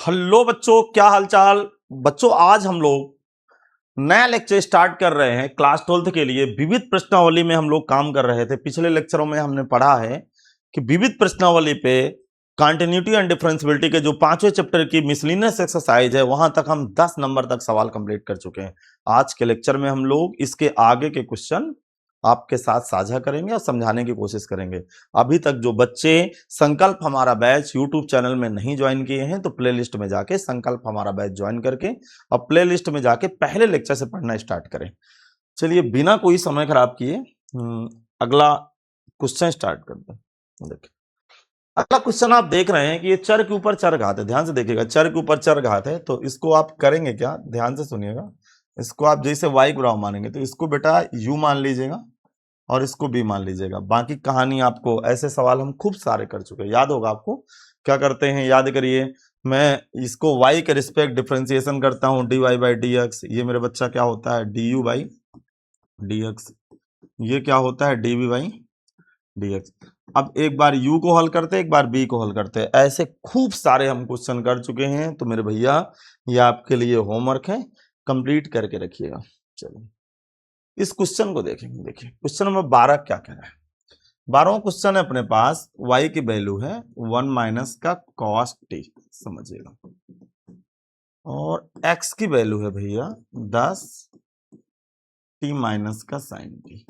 Hello बच्चों, क्या हालचाल। बच्चों, आज हम लोग नया लेक्चर स्टार्ट कर रहे हैं क्लास 12th के लिए। विविध प्रश्नावली में हम लोग काम कर रहे थे। पिछले लेक्चरों में हमने पढ़ा है कि विविध प्रश्नावली पे कंटिन्यूटी एंड डिफरेंशियबिलिटी के जो 5वें चैप्टर की मिसलिनियस एक्सरसाइज है, वहां तक हम 10 नंबर तक सवाल कंप्लीट कर चुके हैं। आज के लेक्चर में हम लोग इसके आगे के क्वेश्चन आपके साथ साझा करेंगे और समझाने की कोशिश करेंगे। अभी तक जो बच्चे संकल्प हमारा बैच यूट्यूब चैनल में नहीं ज्वाइन किए हैं तो प्लेलिस्ट में जाके संकल्प हमारा बैच ज्वाइन करके अब प्लेलिस्ट में जाके पहले लेक्चर से पढ़ना स्टार्ट करें। चलिए बिना कोई समय खराब किए अगला क्वेश्चन स्टार्ट करते हैं। देखिए, अगला क्वेश्चन आप देख रहे हैं कि ये चर के ऊपर चर घात है। ध्यान से देखिएगा, चर के ऊपर चर घात है तो इसको आप करेंगे क्या, ध्यान से सुनिएगा। इसको आप जैसे y गुणाव मानेंगे तो इसको बेटा u मान लीजिएगा और इसको भी मान लीजिएगा। बाकी कहानी आपको, ऐसे सवाल हम खूब सारे कर चुके हैं, याद होगा आपको। क्या करते हैं, याद करिए। मैं इसको y के रिस्पेक्ट डिफरेंशिएशन करता हूं, dy बाई डी एक्स। ये मेरे बच्चा क्या होता है, du बाई डी एक्स। ये क्या होता है, dv बाई डी एक्स। अब एक बार u को हल करते हैं, एक बार b को हल करते हैं। ऐसे खूब सारे हम क्वेश्चन कर चुके हैं। तो मेरे भैया ये आपके लिए होमवर्क है, कंप्लीट करके रखिएगा। चलिए इस क्वेश्चन को देखेंगे। देखिए क्वेश्चन नंबर 12 क्या कह रहा है। 12वां क्वेश्चन है अपने पास, y की वैल्यू है 1 माइनस का cos t, समझिएगा। और x की वैल्यू है भैया 10 t माइनस का sin t।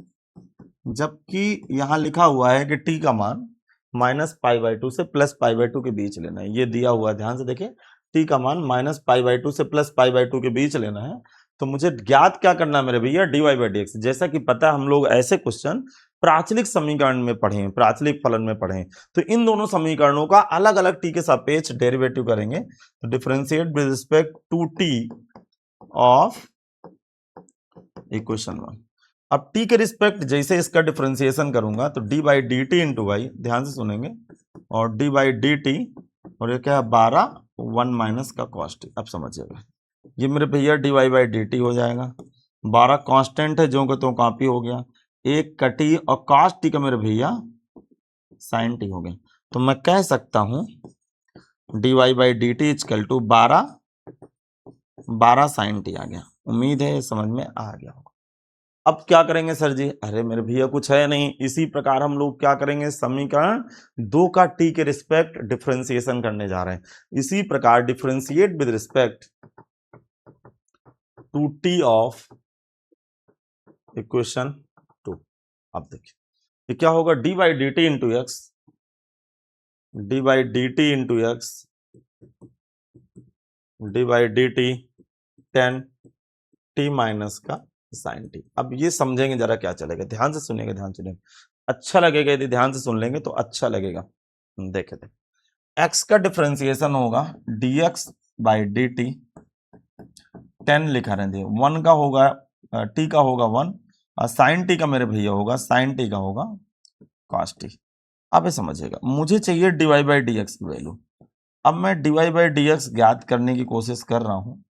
जबकि यहां लिखा हुआ है कि t का मान -π/2 से +π/2 के बीच लेना है। ये दिया हुआ है, ध्यान से देखिए। t का मान -π/2 से +π/2 के बीच लेना है। तो मुझे ज्ञात क्या करना है मेरे भैया, dy बाई डी एक्स। जैसा कि पता है हम लोग ऐसे क्वेश्चन प्राचलिक समीकरण में पढ़े, प्राचलिक फलन में पढ़े। तो इन दोनों समीकरणों का अलग अलग t के सापेक्ष डेरिवेटिव करेंगे। तो differentiate with respect to t of equation 1। अब t के रिस्पेक्ट जैसे इसका डिफरेंशिएशन करूंगा तो d by d t into y, ध्यान से सुनेंगे, और d बाई डी टी, और ये क्या है 12 1 माइनस का cos t। अब समझिएगा, ये मेरे भैया dy बाई डी टी हो जाएगा। 12 कांस्टेंट है, जो तो कॉपी हो गया, एक का t और cos t का मेरे भैया sin t हो गया। तो मैं कह सकता हूं dy by d t is equal to 12 sin t आ गया। उम्मीद है समझ में आ गया होगा। अब क्या करेंगे सर जी, अरे मेरे भैया कुछ है नहीं। इसी प्रकार हम लोग क्या करेंगे, समीकरण 2 का t के रिस्पेक्ट डिफरेंशिएशन करने जा रहे हैं। इसी प्रकार differentiate with respect to t of equation 2। अब देखिए ये क्या होगा, d by d t into x, d by d t into x, d by d t tan t minus का साइन टी। अब ये समझेंगे जरा क्या चलेगा, ध्यान से सुनिएगा, ध्यान से सुनिएगा, अच्छा लगेगा। यदि ध्यान से सुन लेंगे तो अच्छा लगेगा। देखे थे, x का डिफरेंशिएशन होगा dx बाई डी टी, 10 लिखा रहे, 1 का होगा, t का होगा 1, और साइन t का मेरे भैया होगा, साइन t का होगा cos t। अब ये समझिएगा, मुझे चाहिए dy बाई डी एक्स की वैल्यू। अब मैं dy बाई डी एक्स ज्ञात करने की कोशिश कर रहा हूं।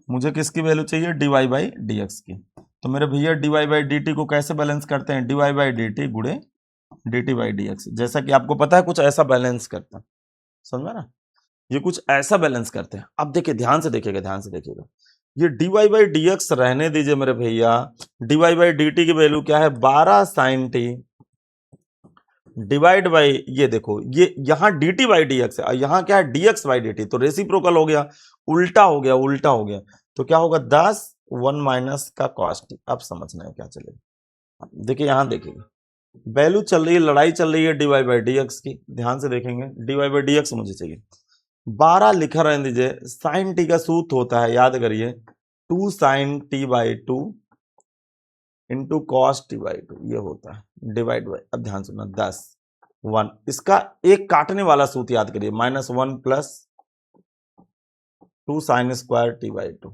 मुझे किसकी वैल्यू चाहिए, dy बाई डी एक्स की। तो मेरे भैया dy बाई डी टी को कैसे बैलेंस करते हैं, dy बाई डी टी गुणे dt बाई डी एक्स। जैसा कि आपको पता है कुछ ऐसा बैलेंस करता है, समझ में ना, ये कुछ ऐसा बैलेंस करते हैं। अब देखिए ध्यान से देखिएगा, ध्यान से देखिएगा, ये dy बाई डी एक्स रहने दीजिए मेरे भैया। dy बाई डी टी की वैल्यू क्या है, 12 साइन टी डिवाइड बाई, ये देखो ये यहाँ dt बाई डी एक्स है, यहाँ क्या है dx बाई डी टी। तो रेसिप्रोकल हो गया, उल्टा हो गया, उल्टा हो गया। तो क्या होगा 10 1 माइनस का cos t। अब समझना है क्या चलेगा। देखिए यहां देखिएगा, वैल्यू चल रही है, लड़ाई चल रही है dy बाई डी एक्स की। ध्यान से देखेंगे, dy बाई डी एक्स मुझे चाहिए, 12 लिखा रहने दीजिए। साइन टी का सूत्र होता है, याद करिए, 2 sine t by two into cos t by two, ये होता है डिवाइड बाई। अब ध्यान सुनना, 10 1, इसका एक काटने वाला सूत्र याद करिए, -1 plus 2 sine square t by to.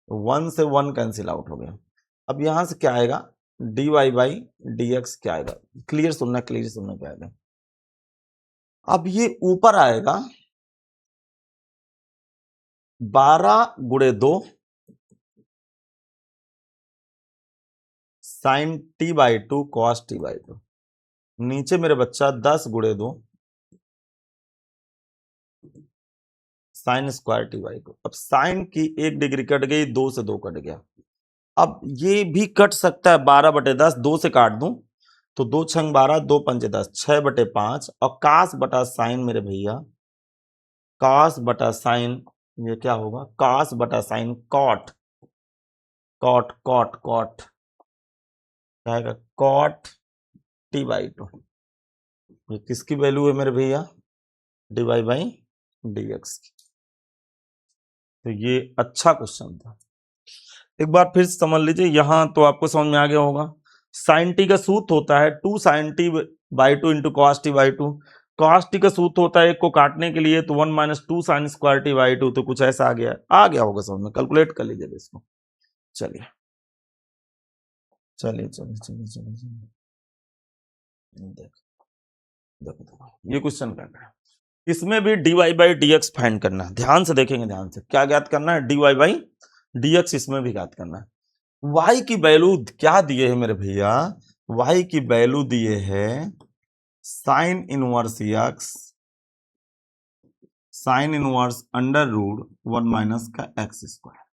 1 से 1 कैंसिल आउट हो गया। अब यहां से क्या आएगा, dy बाई डी एक्स क्या आएगा, क्लियर सुनना, क्लियर सुनना, क्या आएगा। अब ये ऊपर आएगा 12 गुणे 2 sine t by two cos t by two. नीचे मेरे बच्चा 10 गुणे 2 sine square t by two. अब साइन की 1 डिग्री कट गई, 2 से 2 कट गया। अब ये भी कट सकता है 12/10, 2 से काट दूं तो 2 छंग 12, 2 पंचे 10, 6/5। और कास बटा साइन मेरे भैया, कास बटा साइन, ये क्या होगा, कास बटा sine cot, cot cot cot क्या आएगा, कॉट टी बाई टू। ये किसकी वैल्यू है मेरे भैया, d y by d x की। तो ये अच्छा क्वेश्चन था। एक बार फिर समझ लीजिए, यहां तो आपको समझ में आ गया होगा। साइन टी का सूत्र होता है 2 sine t by two into cos t by two. Cos t का सूत्र होता है एक को काटने के लिए तो 1 minus 2 sine square t by to. तो कुछ ऐसा आ गया होगा समझ में, कैलकुलेट कर लीजिए इसको। चलिए चलिए चलिए चलिए चलिए चलिए, देखो देखो ये क्वेश्चन करना है। इसमें भी d y by d x find करना है। ध्यान से देखेंगे, ध्यान से क्या ज्ञात करना है, d y by d x इसमें भी ज्ञात करना है। y की वैल्यू क्या दिए है मेरे भैया, y की वैल्यू दिए है sine inverse x, sine inverse under root 1 minus का एक्स स्क्वायर।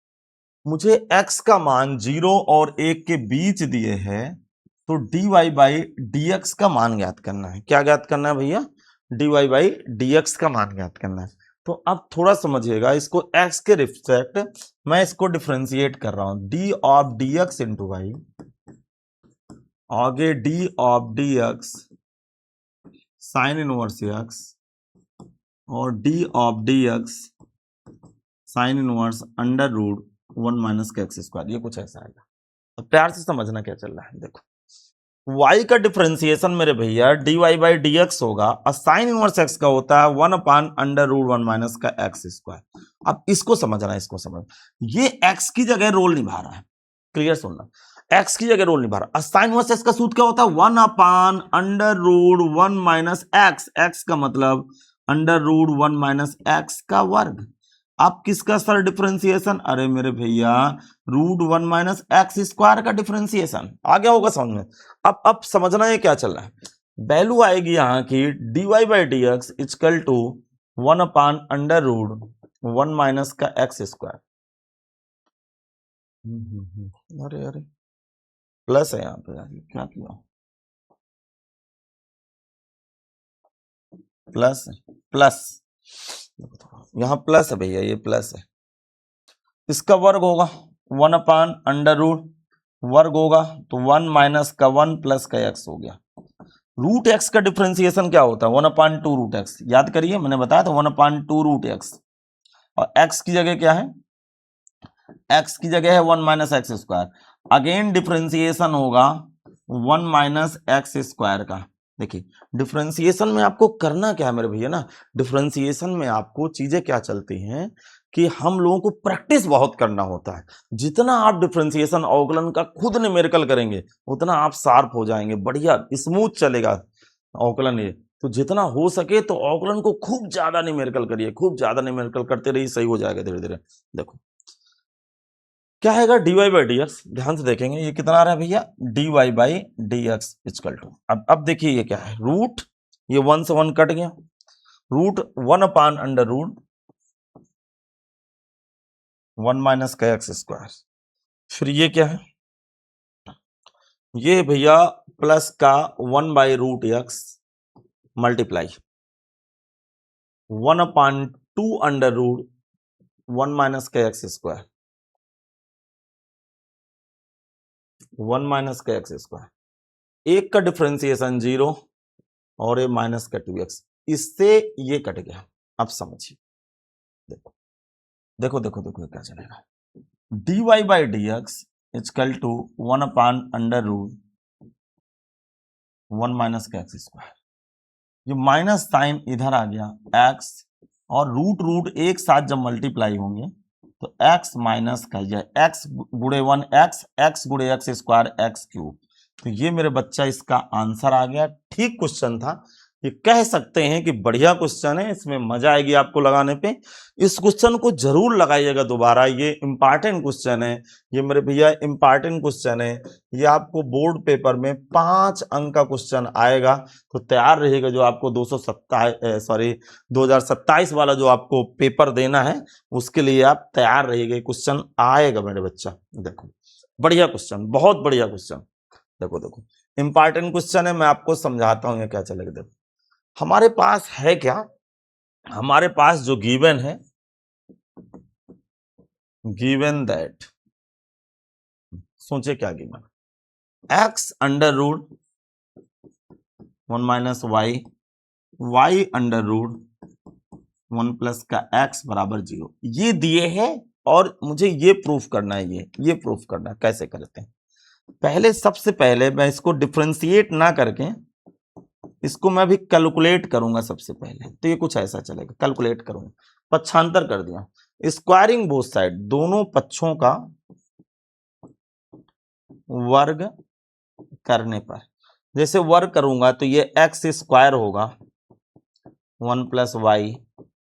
मुझे x का मान 0 और 1 के बीच दिए है, तो d y by d x का मान ज्ञात करना है। क्या ज्ञात करना है भैया, d y by d x का मान ज्ञात करना है। तो अब थोड़ा समझिएगा इसको, x के रिस्पेक्ट मैं इसको डिफरेंशिएट कर रहा हूं, D of D x into Y, आगे D of D X sine inverse X और D of D X sine inverse under root 1 minus का एक्स स्क्वायर। ये कुछ ऐसा आएगा। तो प्यार से समझना क्या चल रहा है। देखो y का डिफरेंशिएशन मेरे भैया d y by d x होगा और साइन इनवर्स x का होता है 1 अपान अंडर रूट 1 माइनस का एक्स स्क्वायर। अब इसको समझना है, इसको समझ, ये x की जगह रोल निभा रहा है, क्लियर सुनना, x की जगह रोल निभा रहा है। साइन इनवर्स x का सूत्र क्या होता है, 1 upon under root 1 minus x, x का मतलब अंडर रूट 1 माइनस एक्स का वर्ग। अब किसका सर डिफरेंशिएशन, अरे मेरे भैया रूट 1 माइनस एक्स स्क्वायर का डिफरेंशिएशन। आ गया होगा समझ में। अब समझना है क्या चल रहा है। वैल्यू आएगी यहाँ की d y by d x equal to 1 upon under root 1 minus का एक्स स्क्वायर। अरे अरे प्लस है यहाँ पे, क्या किया, प्लस प्लस, यहां प्लस है भैया, ये प्लस है, इसका वर्ग होगा 1 अपान अंडर रूट, वर्ग होगा तो 1 माइनस का 1 प्लस का x हो गया। रूट x का डिफरेंशिएशन क्या होता है, 1 अपान 2 रूट x। याद करिए मैंने बताया था 1 अपान 2 रूट x, और x की जगह क्या है, x की जगह है 1 minus x square. Again differentiation होगा 1 माइनस एक्स स्क्वायर का। देखिए डिफरेंशिएशन में आपको करना क्या है मेरे भैया ना, डिफरेंशिएशन में आपको चीजें क्या चलती हैं कि हम लोगों को प्रैक्टिस बहुत करना होता है। जितना आप डिफरेंशिएशन अवकलन का खुद न्यूमेरिकल करेंगे उतना आप शार्प हो जाएंगे, बढ़िया स्मूथ चलेगा अवकलन। ये तो जितना हो सके तो अवकलन को खूब ज्यादा न्यूमेरिकल करिए, खूब ज्यादा न्यूमेरिकल करते रहिए, सही हो जाएगा धीरे धीरे। देखो क्या आएगा, d y by d x, ध्यान से देखेंगे ये कितना आ रहा है भैया, d y by d x equal to, अब देखिए ये क्या है, रूट, ये 1 से 1 कट गया, root 1 upon under root 1 minus का एक्स स्क्वायर। फिर ये क्या है, ये भैया प्लस का 1 by root x multiply 1 upon 2 under root 1 minus का एक्स स्क्वायर, 1 माइनस का एक्स स्क्वायर। एक का डिफरेंशिएशन 0 और ये माइनस का 2x, इससे ये कट गया। अब समझिए, देखो देखो देखो देखो क्या चलेगा, d y by d x equal to 1 upon under root 1 minus का एक्स स्क्वायर। ये माइनस साइन इधर आ गया, x और रूट रूट एक साथ जब मल्टीप्लाई होंगे तो x माइनस का यह x गुणे 1 x गुणे एक्स स्क्वायर एक्स क्यूब। तो ये मेरे बच्चा इसका आंसर आ गया। ठीक क्वेश्चन था, ये कह सकते हैं कि बढ़िया क्वेश्चन है, इसमें मजा आएगी आपको लगाने पे। इस क्वेश्चन को जरूर लगाइएगा दोबारा, ये इंपॉर्टेंट क्वेश्चन है, ये मेरे भैया इंपॉर्टेंट क्वेश्चन है। ये आपको बोर्ड पेपर में 5 अंक का क्वेश्चन आएगा, तो तैयार रहिएगा। जो आपको 2027 वाला जो आपको पेपर देना है, उसके लिए आप तैयार रहिएगा। क्वेश्चन आएगा मेरे बच्चा। देखो बढ़िया क्वेश्चन, बहुत बढ़िया क्वेश्चन। देखो देखो इंपॉर्टेंट क्वेश्चन है, मैं आपको समझाता हूँ ये क्या चलेगा। देखो हमारे पास है क्या, हमारे पास जो गिवन है, गिवन दैट, सोचे क्या given, x under root 1 minus y, y under root 1 plus का x बराबर 0, ये दिए हैं और मुझे ये प्रूफ करना है। ये प्रूफ करना है। कैसे करते हैं, पहले सबसे पहले मैं इसको डिफरेंशिएट ना करके इसको मैं भी कैलकुलेट करूंगा सबसे पहले। तो ये कुछ ऐसा चलेगा, कैलकुलेट करूंगा, पक्षांतर कर दिया, स्क्वायरिंग बोथ साइड, दोनों पक्षों का वर्ग करने पर, जैसे वर्ग करूंगा तो ये एक्स स्क्वायर होगा 1 plus y,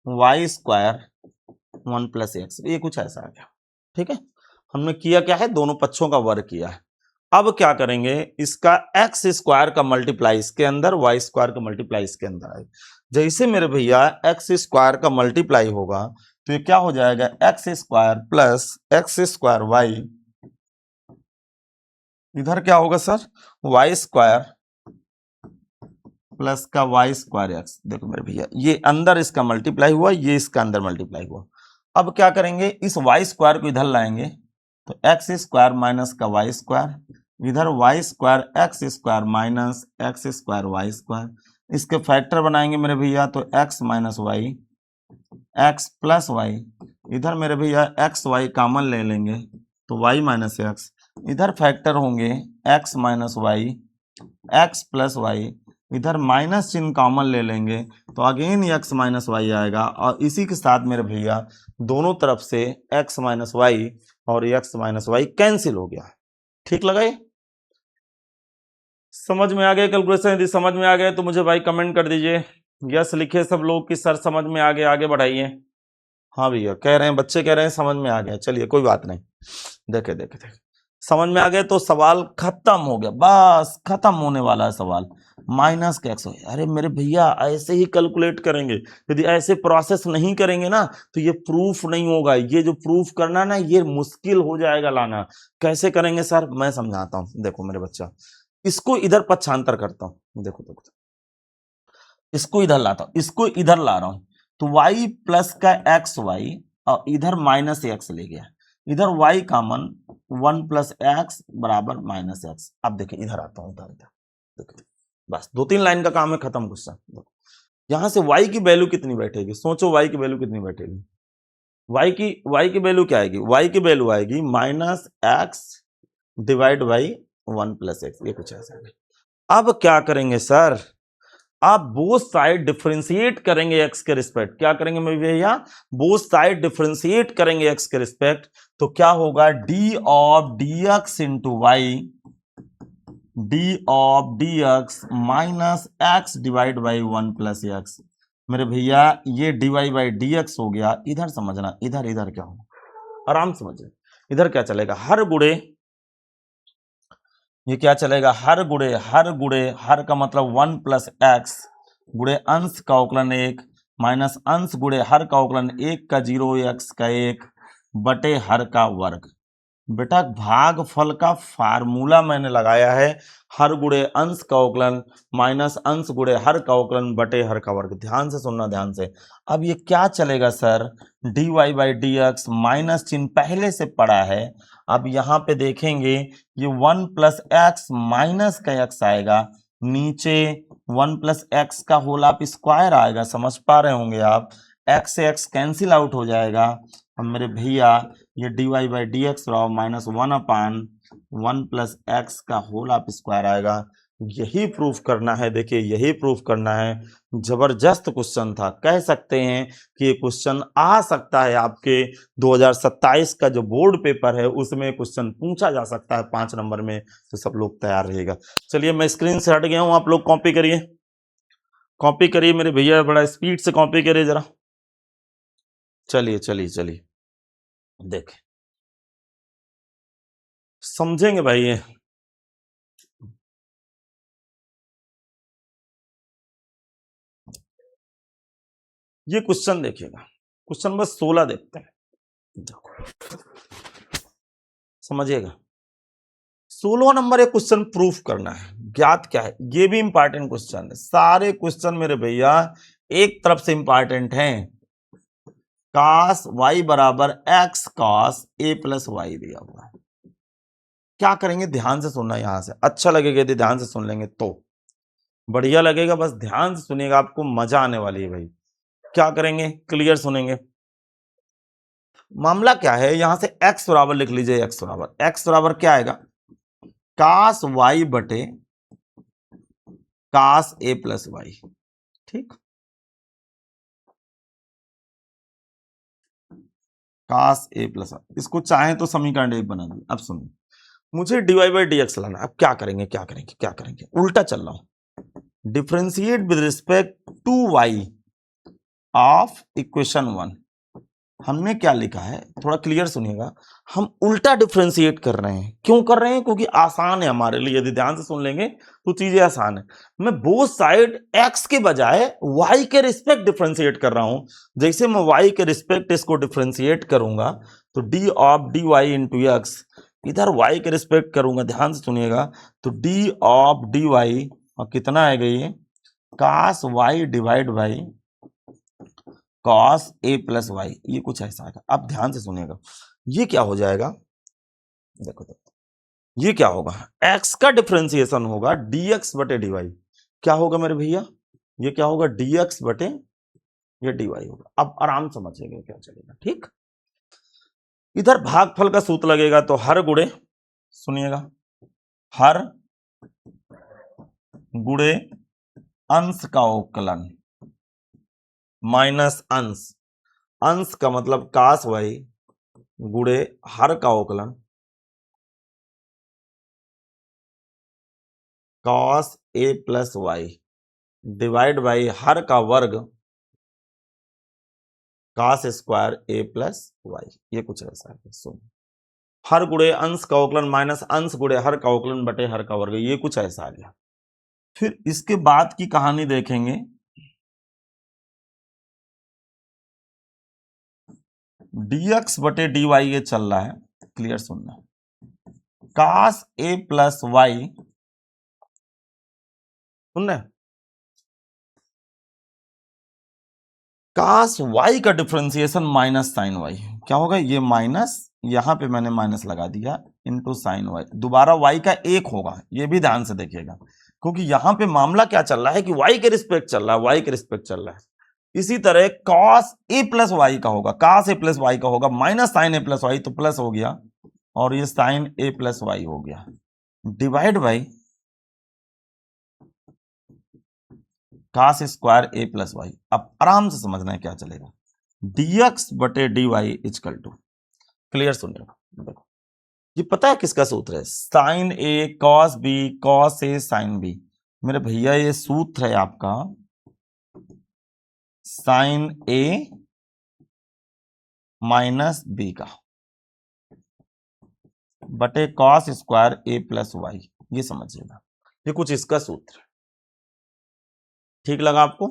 y square 1 plus x, ये कुछ ऐसा आ गया। ठीक है, हमने किया क्या है, दोनों पक्षों का वर्ग किया है। अब क्या करेंगे, इसका एक्स स्क्वायर का मल्टीप्लाई इसके अंदर, वाई स्क्वायर का मल्टीप्लाई इसके अंदर आएगा। जैसे मेरे भैया एक्स स्क्वायर का मल्टीप्लाई होगा तो ये क्या हो जाएगा, x square plus x square y, इधर क्या होगा सर, वाई स्क्वायर प्लस का वाई स्क्वायर एक्स। देखो मेरे भैया ये अंदर इसका मल्टीप्लाई हुआ, ये इसका अंदर मल्टीप्लाई हुआ। अब क्या करेंगे, इस वाई स्क्वायर को इधर लाएंगे तो एक्स स्क्वायर माइनस का वाई स्क्वायर, इधर y square x square minus x square y square, इसके फैक्टर बनाएंगे मेरे भैया तो x minus y, x plus y, इधर मेरे भैया एक्स वाई कॉमन ले लेंगे तो वाई माइनस एक्स, इधर फैक्टर होंगे x minus y, x plus y, इधर माइनस चिन्ह कॉमन ले लेंगे तो अगेन एक्स माइनस वाई आएगा। और इसी के साथ मेरे भैया दोनों तरफ से एक्स माइनस वाई और एक्स माइनस वाई कैंसिल हो गया। ठीक लगा ये, समझ में आ गया कैलकुलेशन? यदि समझ में आ गया तो मुझे भाई कमेंट कर दीजिए, यस लिखिए सब लोग कि सर समझ में आ गया, आगे बढ़ाइए। हाँ भैया कह रहे हैं, बच्चे कह रहे हैं समझ में आ गया, चलिए कोई बात नहीं। देखे देखे देखे समझ में आ गया तो सवाल खत्म हो गया, बस खत्म होने वाला है सवाल। माइनस का एक्स, अरे मेरे भैया ऐसे ही कैलकुलेट करेंगे, यदि ऐसे प्रोसेस नहीं करेंगे ना तो ये प्रूफ नहीं होगा। ये जो प्रूफ करना ना ये मुश्किल हो जाएगा लाना। कैसे करेंगे सर, मैं समझाता हूँ। देखो मेरे बच्चा, इसको इधर पक्षांतर करता हूँ, देखो देखो इसको इधर लाता हूँ, इसको इधर ला रहा हूँ तो y प्लस का एक्स वाई और इधर माइनस एक्स ले गया, इधर y कॉमन 1 प्लस एक्स बराबर माइनस एक्स। अब देखिए इधर आता हूँ, इधर देखिए बस 2-3 लाइन का काम है, खत्म क्वेश्चन। यहां से y की वैल्यू कितनी बैठेगी, सोचो y की वैल्यू कितनी बैठेगी, y की वैल्यू क्या आएगी, y की वैल्यू आएगी minus x divide by 1 plus x, ये कुछ ऐसा है। अब क्या करेंगे सर, आप बोथ साइड डिफरेंशिएट करेंगे एक्स के रिस्पेक्ट। क्या करेंगे मेरे भैया, बोथ साइड डिफरेंशिएट करेंगे एक्स के रिस्पेक्ट, तो क्या होगा, d of D x into y, d of D x minus x divide by 1 plus x. मेरे भैया ये d y by d x हो गया। इधर समझना, इधर इधर क्या होगा, आराम समझिए। इधर क्या चलेगा, हर गुड़े, ये क्या चलेगा, हर गुड़े, हर गुड़े, हर का मतलब 1 प्लस एक्स गुड़े अंश का अवकलन 1 माइनस अंश गुड़े हर का अवकलन 1 का 0 एक्स का 1 बटे हर का वर्ग। बेटा भागफल का फार्मूला मैंने लगाया है, हर गुड़े अंश का अवकलन माइनस अंश गुड़े हर का अवकलन बटे हर का वर्ग। ध्यान से सुनना, ध्यान से। अब ये क्या चलेगा sir, d y by d x, minus चिन्ह पहले से पड़ा है। अब यहाँ पे देखेंगे ये 1 प्लस एक्स माइनस का एक्स आएगा, नीचे 1 प्लस एक्स का होल आप स्क्वायर आएगा, समझ पा रहे होंगे आप। एक्स से एक्स कैंसिल आउट हो जाएगा। अब मेरे भैया ये d y by d x minus 1/1 plus x का होल आप स्क्वायर आएगा। यही प्रूफ करना है, देखिए यही प्रूफ करना है। जबरदस्त क्वेश्चन था, कह सकते हैं कि ये क्वेश्चन आ सकता है आपके 2027 का जो बोर्ड पेपर है उसमें क्वेश्चन पूछा जा सकता है 5 नंबर में। तो सब लोग तैयार रहिएगा। चलिए मैं स्क्रीन से हट गया हूं, आप लोग कॉपी करिए, कॉपी करिए मेरे भैया, बड़ा स्पीड से कॉपी करिए जरा। चलिए चलिए चलिए, देखें, समझेंगे भाई ये क्वेश्चन देखिएगा, क्वेश्चन बस 16 देखते हैं, देखो समझिएगा। 16 नंबर ये क्वेश्चन प्रूफ करना है, ज्ञात क्या है, ये भी इंपॉर्टेंट क्वेश्चन है। सारे क्वेश्चन मेरे भैया एक तरफ से इंपॉर्टेंट हैं। cos y बराबर x cos a plus y दिया हुआ है। क्या करेंगे, ध्यान से सुनना, यहां से अच्छा लगेगा यदि ध्यान से सुन लेंगे तो बढ़िया लगेगा, बस ध्यान से सुनिएगा, आपको मजा आने वाली है भाई। क्या करेंगे, क्लियर सुनेंगे। मामला क्या है, यहां से x बराबर लिख लीजिए, x बराबर क्या आएगा, cos y बटे cos a प्लस वाई, ठीक, cos a प्लस वाई। इसको चाहें तो समीकरण एक बना दीजिए। अब सुनिए, मुझे dy बाई dx लाना। अब क्या करेंगे, उल्टा चल रहा हूं, differentiate with respect to y of equation 1। हमने क्या लिखा है, थोड़ा क्लियर सुनिएगा, हम उल्टा डिफरेंशिएट कर रहे हैं। क्यों कर रहे हैं, क्योंकि आसान है हमारे लिए, यदि ध्यान से सुन लेंगे तो चीजें आसान है। मैं बोथ साइड x के बजाय y के रिस्पेक्ट डिफरेंशिएट कर रहा हूं। जैसे मैं y के रिस्पेक्ट इसको डिफरेंशिएट करूंगा तो d of dy into x, इधर y के रिस्पेक्ट करूंगा, ध्यान से सुनिएगा, तो d ऑफ dy और कितना आएगा ये, cos y divide by cos a plus y, ये कुछ ऐसा आएगा। अब ध्यान से सुनिएगा, ये क्या हो जाएगा, देखो ये क्या होगा, x का डिफरेंशिएशन होगा dx बटे dy। क्या होगा मेरे भैया, ये क्या होगा, dx बटे ये dy होगा। अब आराम समझिएगा क्या चलेगा, ठीक। इधर भागफल का सूत्र लगेगा, तो हर गुणे, सुनिएगा, हर गुणे अंश का अवकलन माइनस अंश का मतलब cos y गुणे हर का अवकलन cos a plus y divide by हर का वर्ग cos square a plus y. ये कुछ ऐसा है, सुन, हर गुणे अंश का अवकलन माइनस अंश गुणे हर का अवकलन बटे हर का वर्ग, ये कुछ ऐसा आ गया। फिर इसके बाद की कहानी देखेंगे, dx बटे dy ये चल रहा है, क्लियर सुनना, cos a प्लस वाई, सुन रहे, cos y का डिफरेंशिएशन माइनस साइन y, क्या होगा, ये माइनस, यहां पे मैंने माइनस लगा दिया, इंटू साइन y, दोबारा y का एक होगा, ये भी ध्यान से देखिएगा, क्योंकि यहां पे मामला क्या चल रहा है कि y के रिस्पेक्ट चल रहा है, y के रिस्पेक्ट चल रहा है। इसी तरह cos a प्लस वाई का होगा, cos a प्लस वाई का होगा minus sine a plus y, तो प्लस हो गया, और ये साइन a प्लस वाई हो गया, divide by cos square a plus y. अब आराम से समझना है क्या चलेगा, dx बटे dy इजकल टू, क्लियर सुनिएगा, देखो ये पता है किसका सूत्र है, sine a cos b cos a sine b। मेरे भैया ये सूत्र है आपका साइन a माइनस b का बटे cos square a plus y, ये समझिएगा, ये कुछ इसका सूत्र है, ठीक लगा आपको,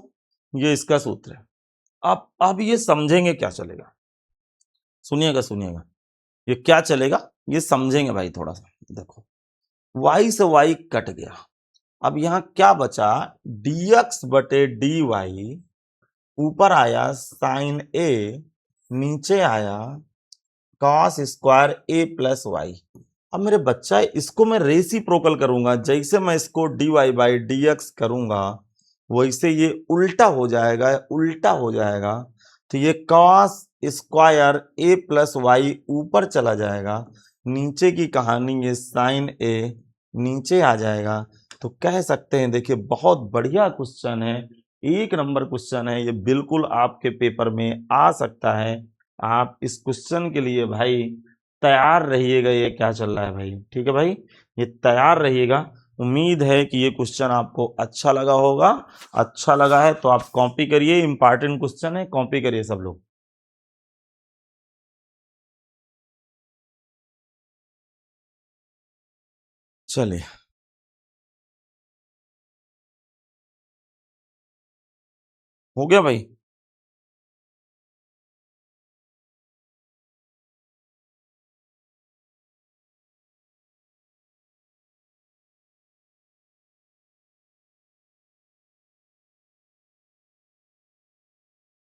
ये इसका सूत्र है। अब ये समझेंगे क्या चलेगा, सुनिएगा सुनिएगा, ये क्या चलेगा ये समझेंगे भाई थोड़ा सा। देखो y से y कट गया, अब यहां क्या बचा, dx बटे dy, ऊपर आया साइन a, नीचे आया cos square a plus y. अब मेरे बच्चा इसको मैं रेसिप्रोकल करूंगा, जैसे मैं इसको dy बाई dx करूंगा वैसे ये उल्टा हो जाएगा, उल्टा हो जाएगा, तो ये cos square a plus y ऊपर चला जाएगा, नीचे की कहानी ये साइन a नीचे आ जाएगा। तो कह सकते हैं, देखिए बहुत बढ़िया क्वेश्चन है, 1 नंबर क्वेश्चन है, ये बिल्कुल आपके पेपर में आ सकता है। आप इस क्वेश्चन के लिए भाई तैयार रहिएगा, ये क्या चल रहा है भाई, ठीक है भाई, ये तैयार रहिएगा। उम्मीद है कि ये क्वेश्चन आपको अच्छा लगा होगा। अच्छा लगा है तो आप कॉपी करिए, इंपॉर्टेंट क्वेश्चन है, कॉपी करिए सब लोग। चलिए, हो गया भाई।